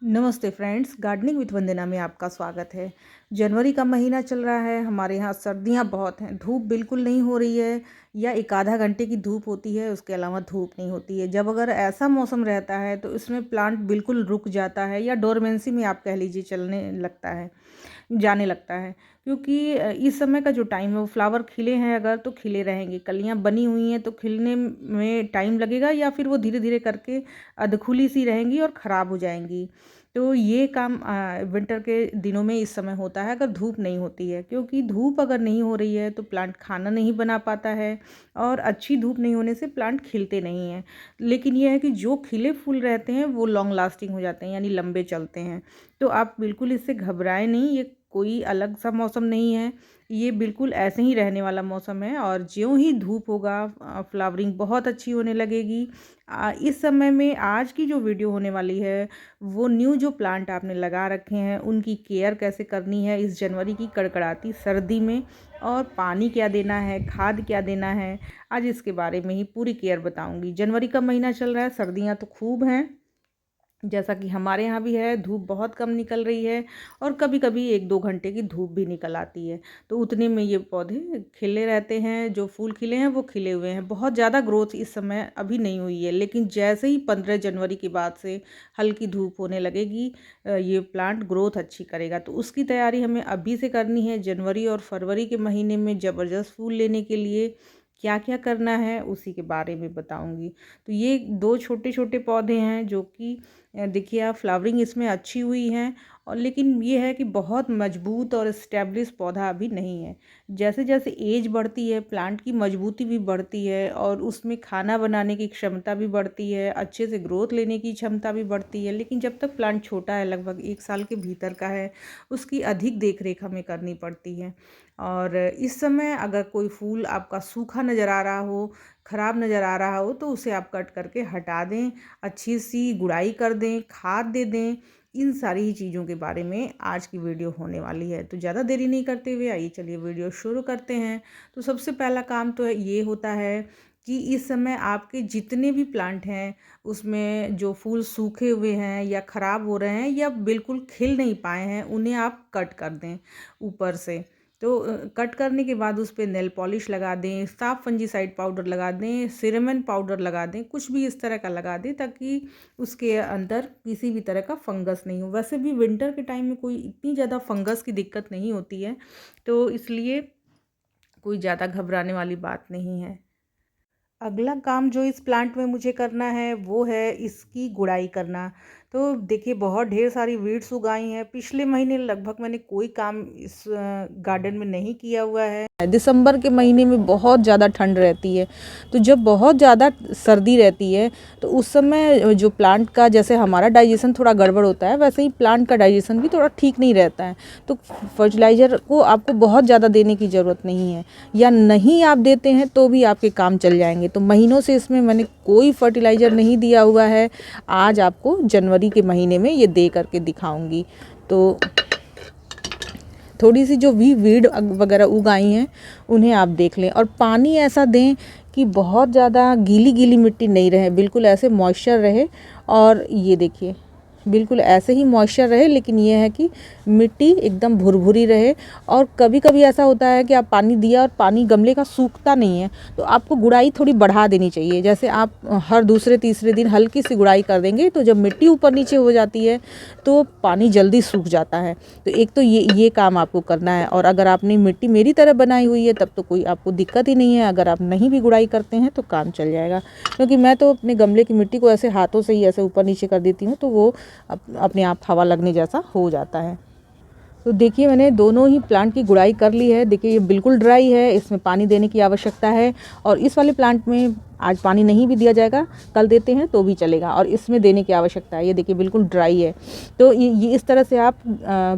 नमस्ते friends, gardening with वंदना में आपका स्वागत है। जनवरी का महीना चल रहा है। हमारे यहाँ सर्दियाँ बहुत हैं, धूप बिल्कुल नहीं हो रही है या एक आधा घंटे की धूप होती है, उसके अलावा धूप नहीं होती है। जब अगर ऐसा मौसम रहता है तो इसमें प्लांट बिल्कुल रुक जाता है या डोरमेंसी में आप कह लीजिए चलने लगता है, जाने लगता है। क्योंकि इस समय का जो टाइम है वो फ्लावर खिले हैं अगर तो खिले रहेंगे, कलियाँ बनी हुई हैं तो खिलने में टाइम लगेगा या फिर वो धीरे धीरे करके अधखुली सी रहेंगी और ख़राब हो जाएंगी। तो ये काम विंटर के दिनों में इस समय होता है अगर धूप नहीं होती है, क्योंकि धूप अगर नहीं हो रही है तो प्लांट खाना नहीं बना पाता है और अच्छी धूप नहीं होने से प्लांट खिलते नहीं हैं। लेकिन ये है कि जो खिले फूल रहते हैं वो लॉन्ग लास्टिंग हो जाते हैं, यानी लंबे चलते हैं। तो आप बिल्कुल इससे घबराएं नहीं, ये कोई अलग सा मौसम नहीं है, ये बिल्कुल ऐसे ही रहने वाला मौसम है। और ज्यों ही धूप होगा फ्लावरिंग बहुत अच्छी होने लगेगी। इस समय में आज की जो वीडियो होने वाली है वो न्यू जो प्लांट आपने लगा रखे हैं उनकी केयर कैसे करनी है इस जनवरी की कड़कड़ाती सर्दी में, और पानी क्या देना है, खाद क्या देना है, आज इसके बारे में ही पूरी केयर बताऊंगी। जनवरी का महीना चल रहा है, सर्दियां तो खूब हैं, जैसा कि हमारे यहाँ भी है। धूप बहुत कम निकल रही है और कभी कभी 1-2 घंटे की धूप भी निकल आती है, तो उतने में ये पौधे खिले रहते हैं। जो फूल खिले हैं वो खिले हुए हैं, बहुत ज़्यादा ग्रोथ इस समय अभी नहीं हुई है। लेकिन जैसे ही 15 जनवरी के बाद से हल्की धूप होने लगेगी ये प्लांट ग्रोथ अच्छी करेगा, तो उसकी तैयारी हमें अभी से करनी है। जनवरी और फरवरी के महीने में ज़बरदस्त फूल लेने के लिए क्या क्या करना है उसी के बारे में बताऊंगी। तो ये 2 छोटे छोटे पौधे हैं जो कि देखिए आप, फ्लावरिंग इसमें अच्छी हुई है, और लेकिन ये है कि बहुत मजबूत और इस्टेब्लिश पौधा अभी नहीं है। जैसे जैसे एज बढ़ती है प्लांट की मजबूती भी बढ़ती है और उसमें खाना बनाने की क्षमता भी बढ़ती है, अच्छे से ग्रोथ लेने की क्षमता भी बढ़ती है। लेकिन जब तक प्लांट छोटा है, लगभग 1 साल के भीतर का है, उसकी अधिक देख रेख हमें करनी पड़ती है। और इस समय अगर कोई फूल आपका सूखा नज़र आ रहा हो, ख़राब नज़र आ रहा हो, तो उसे आप कट करके हटा दें, अच्छी सी गुड़ाई कर दें, खाद दे दें। इन सारी ही चीज़ों के बारे में आज की वीडियो होने वाली है। तो ज़्यादा देरी नहीं करते हुए आइए चलिए वीडियो शुरू करते हैं। तो सबसे पहला काम तो ये होता है कि इस समय आपके जितने भी प्लांट हैं उसमें जो फूल सूखे हुए हैं या ख़राब हो रहे हैं या बिल्कुल खिल नहीं पाए हैं, उन्हें आप कट कर दें ऊपर से। तो कट करने के बाद उस पर नेल पॉलिश लगा दें, साफ फंजीसाइड पाउडर लगा दें, सिरेमिन पाउडर लगा दें, कुछ भी इस तरह का लगा दें ताकि उसके अंदर किसी भी तरह का फंगस नहीं हो। वैसे भी विंटर के टाइम में कोई इतनी ज़्यादा फंगस की दिक्कत नहीं होती है, तो इसलिए कोई ज़्यादा घबराने वाली बात नहीं है। अगला काम जो इस प्लांट में मुझे करना है वो है इसकी गुड़ाई करना। तो देखिए बहुत ढेर सारी वीड्स उगाई हैं। पिछले महीने लगभग मैंने कोई काम इस गार्डन में नहीं किया हुआ है। दिसंबर के महीने में बहुत ज़्यादा ठंड रहती है, तो जब बहुत ज़्यादा सर्दी रहती है तो उस समय जो प्लांट का, जैसे हमारा डाइजेशन थोड़ा गड़बड़ होता है, वैसे ही प्लांट का डाइजेशन भी थोड़ा ठीक नहीं रहता है। तो फर्टिलाइज़र को आपको बहुत ज़्यादा देने की ज़रूरत नहीं है, या नहीं आप देते हैं तो भी आपके काम चल जाएंगे। तो महीनों से इसमें मैंने कोई फर्टिलाइज़र नहीं दिया हुआ है। आज आपको जनवरी के महीने में ये दे करके दिखाऊंगी। तो थोड़ी सी जो भी वीड वगैरह उगाई हैं उन्हें आप देख लें, और पानी ऐसा दें कि बहुत ज़्यादा गीली गीली मिट्टी नहीं रहे, बिल्कुल ऐसे मॉइस्चर रहे। और ये देखिए बिल्कुल ऐसे ही मॉइस्चर रहे, लेकिन ये है कि मिट्टी एकदम भुरभुरी रहे। और कभी कभी ऐसा होता है कि आप पानी दिया और पानी गमले का सूखता नहीं है, तो आपको गुड़ाई थोड़ी बढ़ा देनी चाहिए। जैसे आप हर दूसरे तीसरे दिन हल्की सी गुड़ाई कर देंगे तो जब मिट्टी ऊपर नीचे हो जाती है तो पानी जल्दी सूख जाता है। तो एक तो ये काम आपको करना है। और अगर आपने मिट्टी मेरी तरह बनाई हुई है तब तो कोई आपको दिक्कत ही नहीं है। अगर आप नहीं भी गुड़ाई करते हैं तो काम चल जाएगा, क्योंकि मैं तो अपने गमले की मिट्टी को ऐसे हाथों से ही ऐसे ऊपर नीचे कर देती हूँ, तो वो अपने आप हवा लगने जैसा हो जाता है। तो देखिए मैंने दोनों ही प्लांट की गुड़ाई कर ली है। देखिए ये बिल्कुल ड्राई है, इसमें पानी देने की आवश्यकता है। और इस वाले प्लांट में आज पानी नहीं भी दिया जाएगा, कल देते हैं तो भी चलेगा, और इसमें देने की आवश्यकता है। ये देखिए बिल्कुल ड्राई है। तो ये इस तरह से आप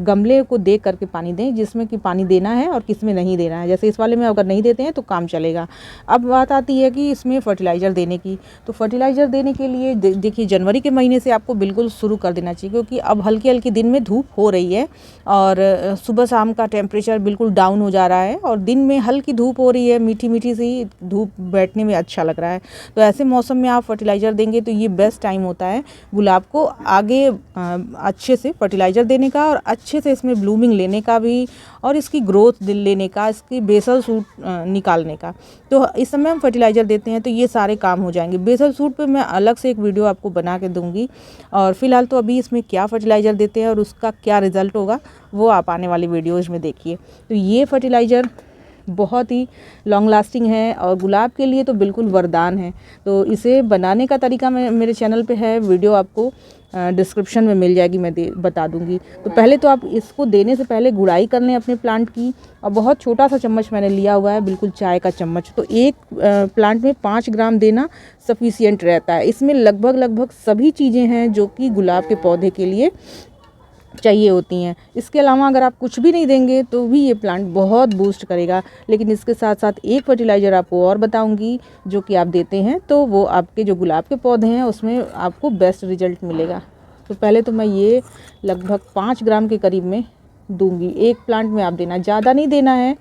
गमले को देख करके पानी दें, जिसमें कि पानी देना है और किस में नहीं देना है। जैसे इस वाले में अगर नहीं देते हैं तो काम चलेगा। अब बात आती है कि इसमें फर्टिलाइज़र देने की। तो फर्टिलाइज़र देने के लिए देखिए जनवरी के महीने से आपको बिल्कुल शुरू कर देना चाहिए, क्योंकि अब हल्की हल्की दिन में धूप हो रही है और सुबह शाम का टेम्परेचर बिल्कुल डाउन हो जा रहा है, और दिन में हल्की धूप हो रही है, मीठी मीठी सी धूप बैठने में अच्छा लग रहा है। रहा है। तो ऐसे मौसम में आप फर्टिलाइज़र देंगे तो ये बेस्ट टाइम होता है गुलाब को आगे अच्छे से फर्टिलाइज़र देने का और अच्छे से इसमें ब्लूमिंग लेने का भी, और इसकी ग्रोथ लेने का, इसकी बेसल सूट निकालने का। तो इस समय हम फर्टिलाइज़र देते हैं तो ये सारे काम हो जाएंगे। बेसल सूट पे मैं अलग से एक वीडियो आपको बना के दूंगी, और फिलहाल तो अभी इसमें क्या फर्टिलाइज़र देते हैं और उसका क्या रिज़ल्ट होगा वो आप आने वाली वीडियोज़ में देखिए। तो ये फर्टिलाइज़र बहुत ही लॉन्ग लास्टिंग है और गुलाब के लिए तो बिल्कुल वरदान है। तो इसे बनाने का तरीका मेरे चैनल पे है, वीडियो आपको डिस्क्रिप्शन में मिल जाएगी, मैं बता दूंगी। तो पहले तो आप इसको देने से पहले गुड़ाई कर लें अपने प्लांट की, और बहुत छोटा सा चम्मच मैंने लिया हुआ है, बिल्कुल चाय का चम्मच। तो एक प्लांट में 5 ग्राम देना सफिशियंट रहता है। इसमें लगभग सभी चीज़ें हैं जो कि गुलाब के पौधे के लिए चाहिए होती हैं। इसके अलावा अगर आप कुछ भी नहीं देंगे तो भी ये प्लांट बहुत बूस्ट करेगा। लेकिन इसके साथ साथ एक फर्टिलाइज़र आपको और बताऊंगी जो कि आप देते हैं तो वो आपके जो गुलाब के पौधे हैं उसमें आपको बेस्ट रिजल्ट मिलेगा। तो पहले तो मैं ये लगभग 5 ग्राम के करीब में दूंगी। एक प्लांट में आप देना, ज़्यादा नहीं देना है।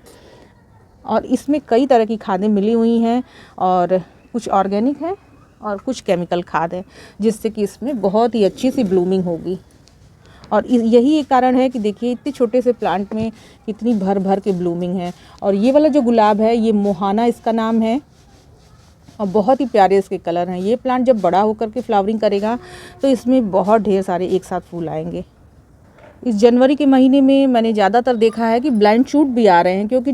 और इसमें कई तरह की खादें मिली हुई हैं, और कुछ ऑर्गेनिक है और कुछ केमिकल खाद है, जिससे कि इसमें बहुत ही अच्छी सी ब्लूमिंग होगी। और यही एक कारण है कि देखिए इतने छोटे से प्लांट में कितनी भर भर के ब्लूमिंग है। और ये वाला जो गुलाब है ये मोहाना इसका नाम है, और बहुत ही प्यारे इसके कलर हैं। ये प्लांट जब बड़ा होकर के फ्लावरिंग करेगा तो इसमें बहुत ढेर सारे एक साथ फूल आएंगे। इस जनवरी के महीने में मैंने ज़्यादातर देखा है कि ब्लाइंड शूट भी आ रहे हैं, क्योंकि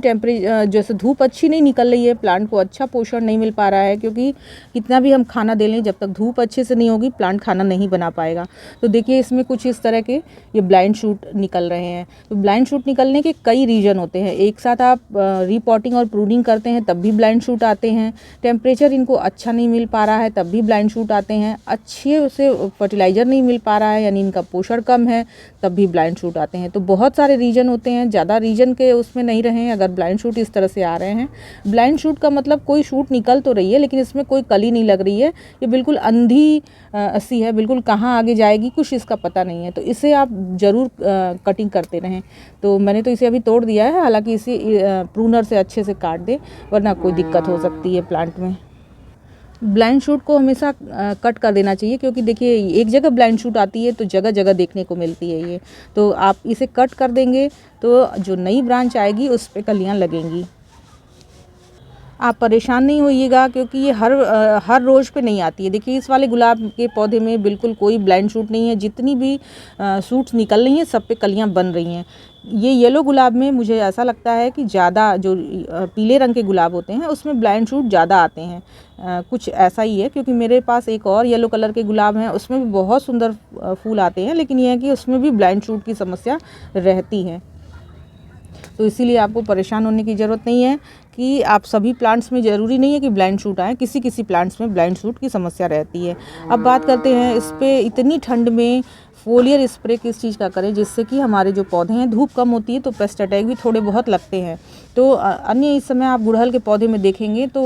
जैसे धूप अच्छी नहीं निकल रही है, प्लांट को अच्छा पोषण नहीं मिल पा रहा है। क्योंकि कितना भी हम खाना दे लें, जब तक धूप अच्छे से नहीं होगी प्लांट खाना नहीं बना पाएगा। तो देखिए इसमें कुछ इस तरह के ये ब्लाइंड शूट निकल रहे हैं। तो ब्लाइंड शूट निकलने के कई रीज़न होते हैं। एक साथ आप रीपॉटिंग और प्रूनिंग करते हैं तब भी ब्लाइंड शूट आते हैं। टेम्परेचर इनको अच्छा नहीं मिल पा रहा है तब भी ब्लाइंड शूट आते हैं। अच्छे से फर्टिलाइज़र नहीं मिल पा रहा है यानी इनका पोषण कम है तब भी ब्लाइंड शूट आते हैं। तो बहुत सारे रीजन होते हैं, ज़्यादा रीजन के उसमें नहीं रहे अगर ब्लाइंड शूट इस तरह से आ रहे हैं। ब्लाइंड शूट का मतलब कोई शूट निकल तो रही है लेकिन इसमें कोई कली नहीं लग रही है, ये बिल्कुल अंधी सी है, बिल्कुल कहाँ आगे जाएगी कुछ इसका पता नहीं है। तो इसे आप ज़रूर कटिंग करते रहें। तो मैंने तो इसे अभी तोड़ दिया है, हालांकि इसे प्रूनर से अच्छे से काट दे वरना कोई दिक्कत हो सकती है प्लांट में। ब्लाइंड शूट को हमेशा कट कर देना चाहिए, क्योंकि देखिए एक जगह ब्लाइंड शूट आती है तो जगह जगह देखने को मिलती है ये। तो आप इसे कट कर देंगे तो जो नई ब्रांच आएगी उस पे कलियां लगेंगी। आप परेशान नहीं होइएगा, क्योंकि ये हर रोज़ पे नहीं आती है। देखिए इस वाले गुलाब के पौधे में बिल्कुल कोई ब्लाइंड शूट नहीं है, जितनी भी शूट्स निकल रही हैं सब पे कलियां बन रही हैं। ये येलो गुलाब में मुझे ऐसा लगता है कि ज़्यादा जो पीले रंग के गुलाब होते हैं उसमें ब्लाइंड शूट ज़्यादा आते हैं। कुछ ऐसा ही है, क्योंकि मेरे पास एक और येलो कलर के गुलाब हैं उसमें भी बहुत सुंदर फूल आते हैं, लेकिन यह है कि उसमें भी ब्लाइंड शूट की समस्या रहती है। तो इसीलिए आपको परेशान होने की ज़रूरत नहीं है कि आप सभी प्लांट्स में ज़रूरी नहीं है कि ब्लाइंड शूट आए, किसी किसी प्लांट्स में ब्लाइंड शूट की समस्या रहती है। अब बात करते हैं इस पे इतनी ठंड में फोलियर स्प्रे किस चीज़ का करें जिससे कि हमारे जो पौधे हैं, धूप कम होती है तो पेस्ट अटैक भी थोड़े बहुत लगते हैं। तो अन्य इस समय आप गुड़हल के पौधे में देखेंगे तो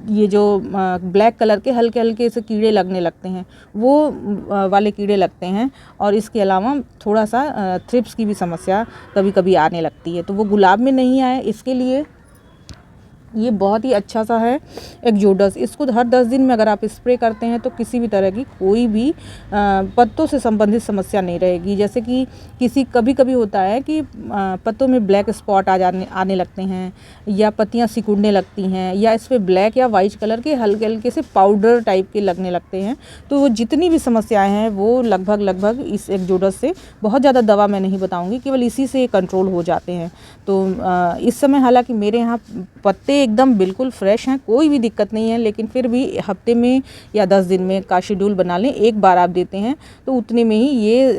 ये जो ब्लैक कलर के हल्के हल्के से कीड़े लगने लगते हैं, वो वाले कीड़े लगते हैं। और इसके अलावा थोड़ा सा थ्रिप्स की भी समस्या कभी कभी आने लगती है। तो वो गुलाब में नहीं आए इसके लिए ये बहुत ही अच्छा सा है एक्जोडस। इसको हर 10 दिन में अगर आप स्प्रे करते हैं तो किसी भी तरह की कोई भी पत्तों से संबंधित समस्या नहीं रहेगी। जैसे कि कभी कभी होता है कि पत्तों में ब्लैक स्पॉट आने लगते हैं, या पत्तियां सिकुड़ने लगती हैं, या इस पर ब्लैक या वाइट कलर के हल्के हल्के से पाउडर टाइप के लगने लगते हैं। तो वो जितनी भी समस्याएँ हैं वो लगभग इस एक्जोडस से, बहुत ज़्यादा दवा मैं नहीं बताऊँगी, केवल इसी से कंट्रोल हो जाते हैं। तो इस समय हालांकि मेरे यहाँ पत्ते एकदम बिल्कुल फ्रेश हैं, कोई भी दिक्कत नहीं है, लेकिन फिर भी हफ्ते में या 10 दिन में का शेड्यूल बना लें, एक बार आप देते हैं तो उतने में ही ये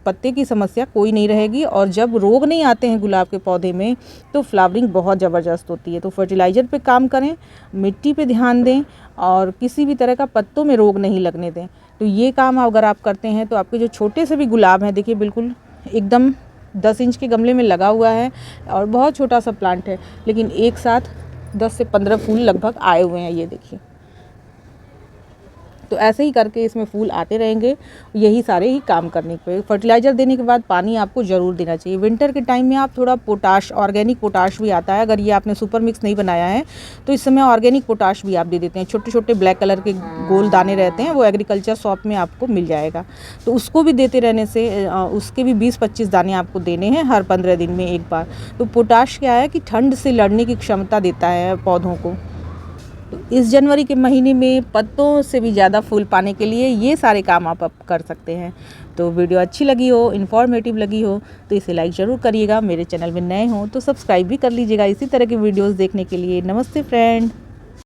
पत्ते की समस्या कोई नहीं रहेगी। और जब रोग नहीं आते हैं गुलाब के पौधे में तो फ्लावरिंग बहुत ज़बरदस्त होती है। तो फर्टिलाइज़र पे काम करें, मिट्टी पे ध्यान दें, और किसी भी तरह का पत्तों में रोग नहीं लगने दें। तो ये काम अगर आप करते हैं तो आपके जो छोटे से भी गुलाब हैं, देखिए बिल्कुल एकदम 10 इंच के गमले में लगा हुआ है और बहुत छोटा सा प्लांट है, लेकिन एक साथ 10 से 15 फूल लगभग आए हुए हैं, ये देखिए। तो ऐसे ही करके इसमें फूल आते रहेंगे, यही सारे ही काम करने पे। फर्टिलाइज़र देने के बाद पानी आपको ज़रूर देना चाहिए। विंटर के टाइम में आप थोड़ा पोटाश, ऑर्गेनिक पोटाश भी आता है, अगर ये आपने सुपर मिक्स नहीं बनाया है तो इस समय ऑर्गेनिक पोटाश भी आप दे देते हैं। छोटे छोटे ब्लैक कलर के गोल दाने रहते हैं, वो एग्रीकल्चर शॉप में आपको मिल जाएगा, तो उसको भी देते रहने से उसके भी 20-25 दाने आपको देने हैं हर 15 दिन में एक बार। तो पोटाश क्या है कि ठंड से लड़ने की क्षमता देता है पौधों को। तो इस जनवरी के महीने में पत्तों से भी ज़्यादा फूल पाने के लिए ये सारे काम आप कर सकते हैं। तो वीडियो अच्छी लगी हो, इन्फॉर्मेटिव लगी हो तो इसे लाइक ज़रूर करिएगा। मेरे चैनल में नए हो तो सब्सक्राइब भी कर लीजिएगा इसी तरह की वीडियोस देखने के लिए। नमस्ते फ्रेंड।